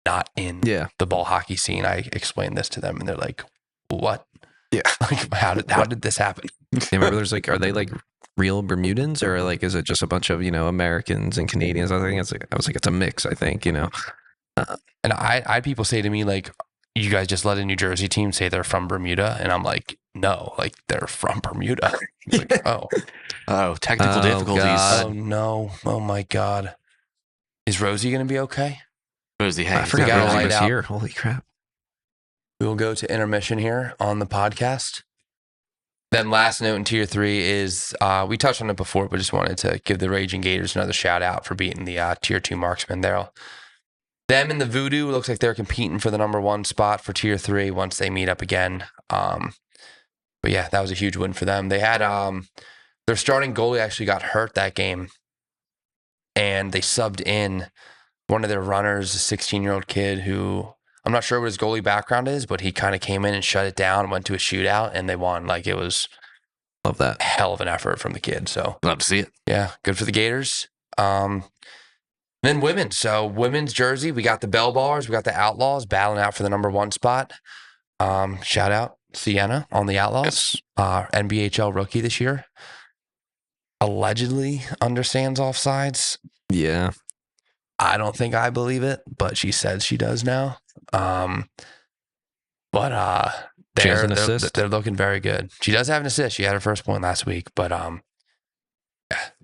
not in the ball hockey scene, I explained this to them and they're like, "What? Yeah. Like, how did this happen?" Remember, there's like, are they like real Bermudans or like, is it just a bunch of, Americans and Canadians? I was like, it's a mix, I think, And I had people say to me like, "You guys just let a New Jersey team say they're from Bermuda," and I'm like, "No, like they're from Bermuda." It's like, technical difficulties. God. Oh no, oh my God, is Rosie gonna be okay? Rosie, hey, I forgot gotta Rosie light was out. here. Holy crap. We will go to intermission here on the podcast. Then last note in Tier 3 is, we touched on it before, but just wanted to give the Raging Gators another shout out for beating the Tier 2 marksmen there. Them and the Voodoo, looks like they're competing for the number 1 spot for Tier 3 once they meet up again. But yeah, that was a huge win for them. They had their starting goalie actually got hurt that game, and they subbed in one of their runners, a 16-year-old kid who, I'm not sure what his goalie background is, but he kind of came in and shut it down, went to a shootout, and they won. Like, it was Love that. a hell of an effort from the kid. So love to see it. yeah, good for the Gators. Then women's. So women's jersey, we got the Bell Ballers, we got the Outlaws battling out for the number 1 spot. Shout out Sienna on the Outlaws, NBHL rookie this year. Allegedly understands offsides. Yeah. I don't think I believe it, but she says she does now. She has an assist. They're looking very good. She does have an assist. She had her first point last week, but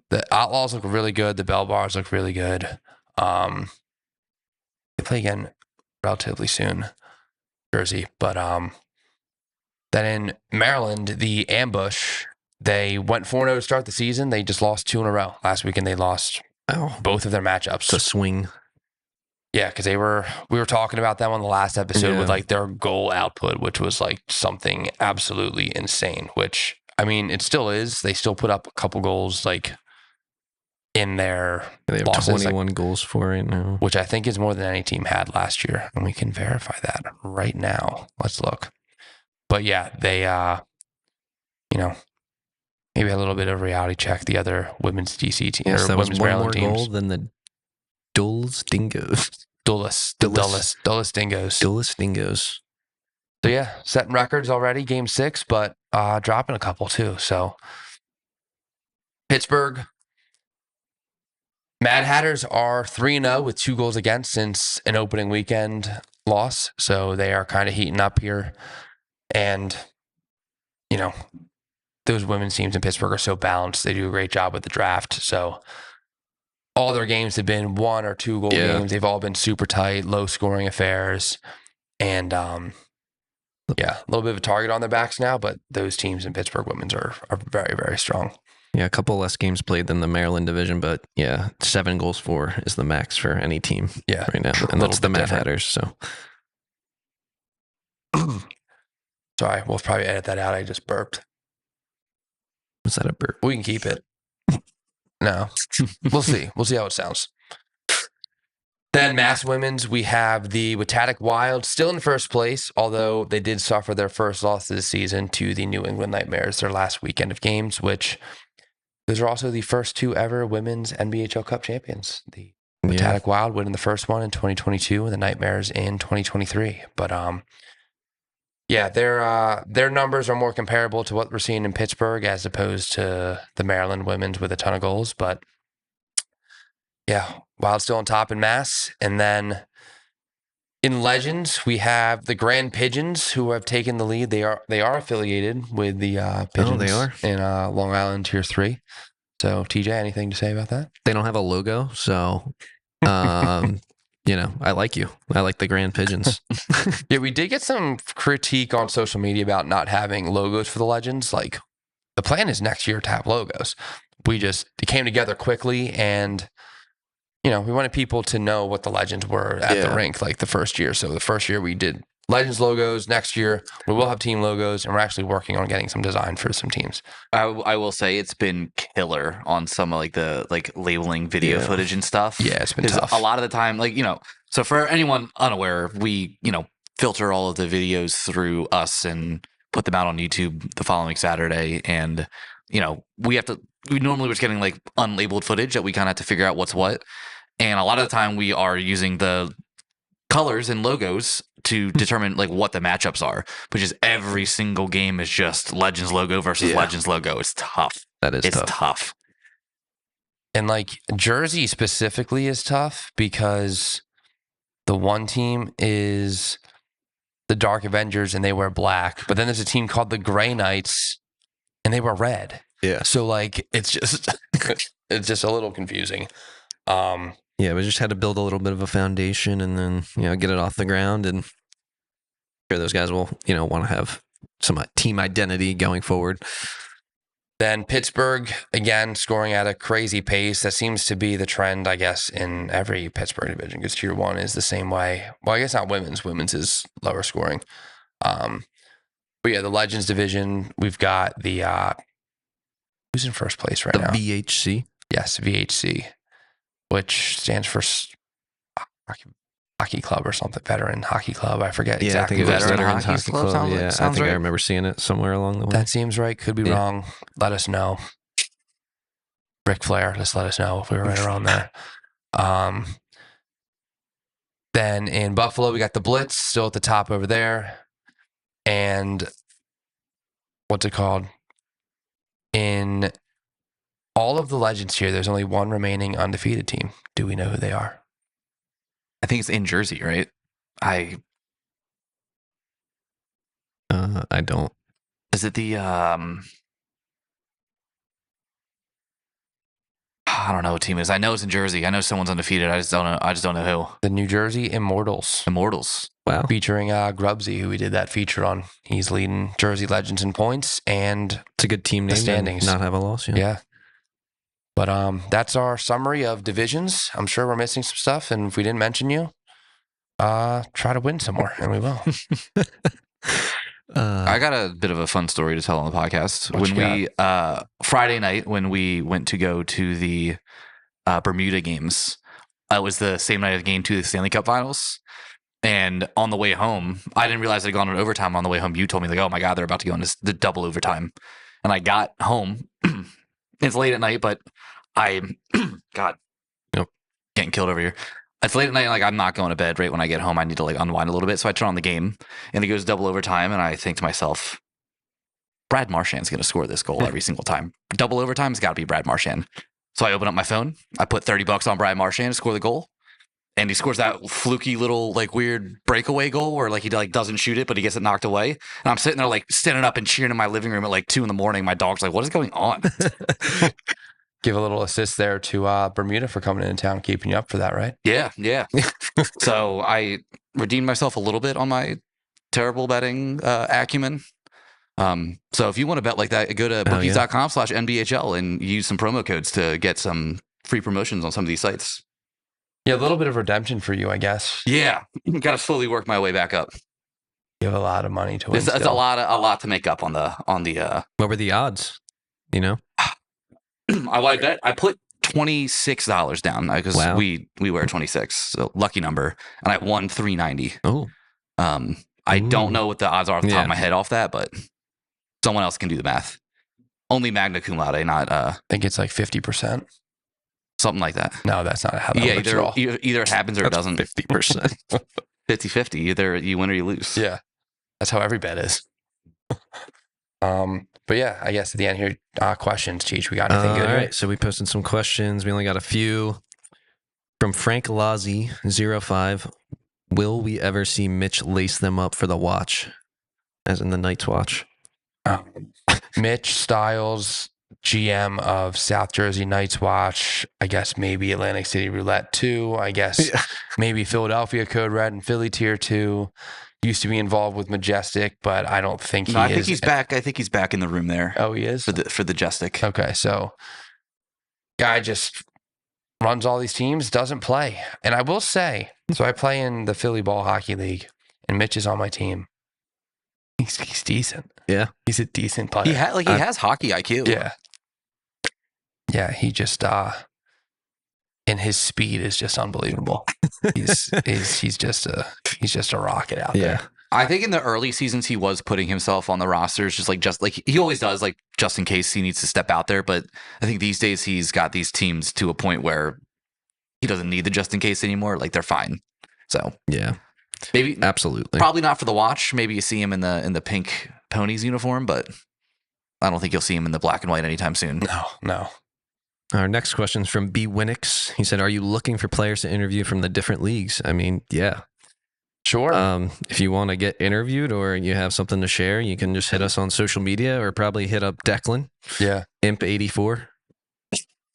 the Outlaws look really good. The Bell Bars look really good. They play again relatively soon, Jersey, but then in Maryland, the Ambush, they went 4-0 to start the season. They just lost 2 in a row last week, and they lost both of their matchups. It's a swing. Yeah, because we were talking about them on the last episode with like their goal output, which was like something absolutely insane, which, I mean, it still is. They still put up a couple goals like in their They have losses, 21 goals for right now. which I think is more than any team had last year. And we can verify that right now. Let's look. But yeah, they, maybe a little bit of reality check the other women's DC team Yes, or that was women's one Maryland more teams. goal than the Dulles Dingoes. Dulles Dingoes. Dulles Dingoes. So yeah, setting records already, game 6, but dropping a couple too. So Pittsburgh, Mad Hatters are 3-0 with 2 goals against since an opening weekend loss. So they are kind of heating up here. And, those women's teams in Pittsburgh are so balanced. They do a great job with the draft. So all their games have been 1 or 2 goal games. They've all been super tight, low scoring affairs. And a little bit of a target on their backs now, but those teams in Pittsburgh women's are very, very strong. Yeah, a couple less games played than the Maryland division, but yeah, 7 goals for is the max for any team right now. And that's the Mad Hatters. So Sorry, we'll probably edit that out. I just burped. was that a burp? We can keep it. No, we'll see. We'll see how it sounds. Then Mass Women's, we have the Watatic Wild still in first place, although they did suffer their first loss of the season to the New England Nightmares, their last weekend of games, which those are also the first 2 ever women's NBHL Cup champions. The Watatic Wild winning the first one in 2022 and the Nightmares in 2023. But Yeah, their numbers are more comparable to what we're seeing in Pittsburgh as opposed to the Maryland women's with a ton of goals. But yeah, Wild still on top in Mass. And then in Legends, we have the Grand Pigeons who have taken the lead. They are affiliated with the Pigeons they are. in Long Island Tier 3. So, TJ, anything to say about that? They don't have a logo, so I like you. I like the Grand Pigeons. Yeah, we did get some critique on social media about not having logos for the Legends. Like, the plan is next year to have logos. It came together quickly, and we wanted people to know what the Legends were at the rink, like the first year. So the first year we did Legends logos. Next year we will have team logos, and we're actually working on getting some design for some teams. I will say it's been killer on some of the labeling video footage and stuff. Yeah, it's been tough. A lot of the time, so for anyone unaware, we, filter all of the videos through us and put them out on YouTube the following Saturday. And, we normally were just getting unlabeled footage that we kind of have to figure out what's what. And a lot of the time we are using the colors and logos to determine what the matchups are, which is every single game is just Legends logo versus Legends logo. It's tough. It's tough. And jersey specifically is tough because the one team is the Dark Avengers and they wear black, but then there's a team called the Grey Knights and they wear red. Yeah. So it's just it's just a little confusing. Yeah, we just had to build a little bit of a foundation and then, get it off the ground, and sure those guys will, want to have some team identity going forward. Then Pittsburgh, again, scoring at a crazy pace. That seems to be the trend, I guess, in every Pittsburgh division, because Tier 1 is the same way. Well, I guess not women's. Women's is lower scoring. But yeah, the Legends division, we've got the, who's in first place right now? The VHC? Yes, VHC, which stands for hockey club or something, veteran hockey club. I forget exactly. I think it was Veterans Veterans Hockey Club. I think right. I remember seeing it somewhere along the way. That seems right. Could be wrong. Let us know. Ric Flair, just let us know if we were right around there. Then in Buffalo, we got the Blitz still at the top over there. And what's it called? In all of the Legends here, there's only one remaining undefeated team. Do we know who they are? I think it's in Jersey, right? I don't. Is it the I don't know what team it is. I know it's in Jersey. I know someone's undefeated. I just don't know who. The New Jersey Immortals. Wow. Featuring Grubsy, who we did that feature on. He's leading Jersey Legends in points, and it's a good team name. Standings. Not have a loss. Yeah. But that's our summary of divisions. I'm sure we're missing some stuff, and if we didn't mention you, try to win some more, and we will. I got a bit of a fun story to tell on the podcast. When we Friday night, when we went to go to the Bermuda games, it was the same night of Game 2 of the Stanley Cup Finals. And on the way home, I didn't realize I'd gone on overtime. On the way home, you told me oh my God, they're about to go into the double overtime. And I got home. It's late at night, but God, getting killed over here. It's late at night, I'm not going to bed right when I get home. I need to unwind a little bit. So I turn on the game, and it goes double overtime, and I think to myself, Brad Marchand's going to score this goal every single time. Double overtime's got to be Brad Marchand. So I open up my phone, I put $30 on Brad Marchand to score the goal, and he scores that fluky little weird breakaway goal where he doesn't shoot it, but he gets it knocked away. And I'm sitting there standing up and cheering in my living room at 2 a.m. My dog's what is going on? Give a little assist there to Bermuda for coming into town, keeping you up for that, right? Yeah. So I redeemed myself a little bit on my terrible betting acumen. So if you want to bet like that, go to bookies.com/NBHL and use some promo codes to get some free promotions on some of these sites. Yeah, a little bit of redemption for you, I guess. Yeah, got to slowly work my way back up. You have a lot of money to win. It's a lot to make up on the. What were the odds? I put $26 down because we were 26, so lucky number, and I won $390. Oh, I don't know what the odds are off the top of my head off that, but someone else can do the math. Only magna cum laude, not I think it's 50%. Something like that. No, that's not how that works at all. Either it happens or it doesn't. 50%. 50-50. Either you win or you lose. Yeah. That's how every bet is. But yeah, I guess at the end here, questions, Cheech. We got anything good? All here? right, so we posted some questions. We only got a few. From Frank Lazzi, 05. Will we ever see Mitch lace them up for the watch? As in the Knights watch. Mitch Stiles, GM of South Jersey Knights Watch. I guess maybe Atlantic City Roulette 2. I guess maybe Philadelphia Code Red and Philly Tier 2. Used to be involved with Majestic, but I don't think he is. I think he's back. I think he's back in the room there. Oh, he is? For the Majestic. Okay, so guy just runs all these teams, doesn't play. And I will say, so I play in the Philly Ball Hockey League, and Mitch is on my team. He's decent. Yeah. He's a decent player. He has hockey IQ. Yeah. Yeah, he just and his speed is just unbelievable. he's just a rocket out there. I think in the early seasons he was putting himself on the rosters just like he always does, like just in case he needs to step out there. But I think these days he's got these teams to a point where he doesn't need the just in case anymore. Like they're fine. So yeah, maybe absolutely. Probably not for the watch. Maybe you see him in the pink Ponies uniform, but I don't think you'll see him in the black and white anytime soon. No. Our next question is from B. Winnix. He said, "Are you looking for players to interview from the different leagues?" I mean, yeah. Sure. If you want to get interviewed or you have something to share, you can just hit us on social media or probably hit up Declan. Yeah. Imp84.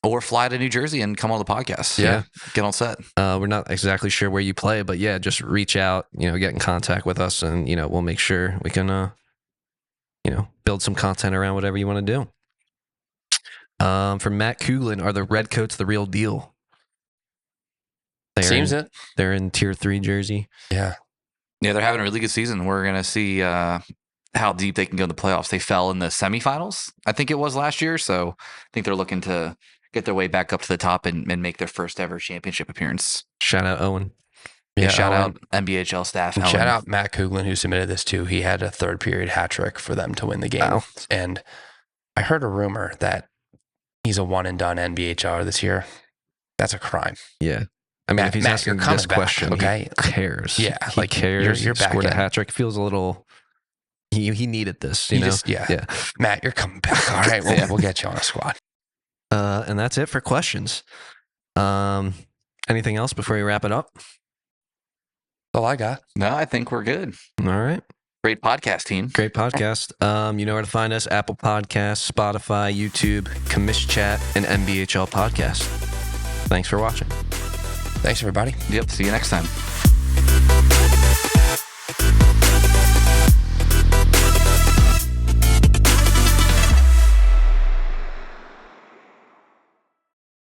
Or fly to New Jersey and come on the podcast. Yeah. Get on set. We're not exactly sure where you play, but yeah, just reach out, get in contact with us and, we'll make sure we can, build some content around whatever you want to do. From Matt Kuglin, are the Redcoats the real deal? Seems it. They're in Tier 3 Jersey. Yeah. Yeah, they're having a really good season. We're going to see how deep they can go in the playoffs. They fell in the semifinals, I think it was last year. So I think they're looking to get their way back up to the top and make their first ever championship appearance. Shout out Owen. Yeah, shout out NBHL staff. And shout out Matt Kuglin, who submitted this too. He had a third period hat trick for them to win the game. Wow. And I heard a rumor that he's a one and done NBHR this year. That's a crime. Yeah. I mean, if he's asking this question, okay, he cares. Yeah, he cares. You're back. Scored a hat trick. Feels a little. He needed this. You know. Yeah. Matt, you're coming back. All right, we'll get you on a squad. And that's it for questions. Anything else before we wrap it up? That's all I got. No, I think we're good. All right. Great podcast, team. Great podcast. You know where to find us: Apple Podcasts, Spotify, YouTube, Commish Chat, and NBHL Podcast. Thanks for watching. Thanks, everybody. Yep. See you next time.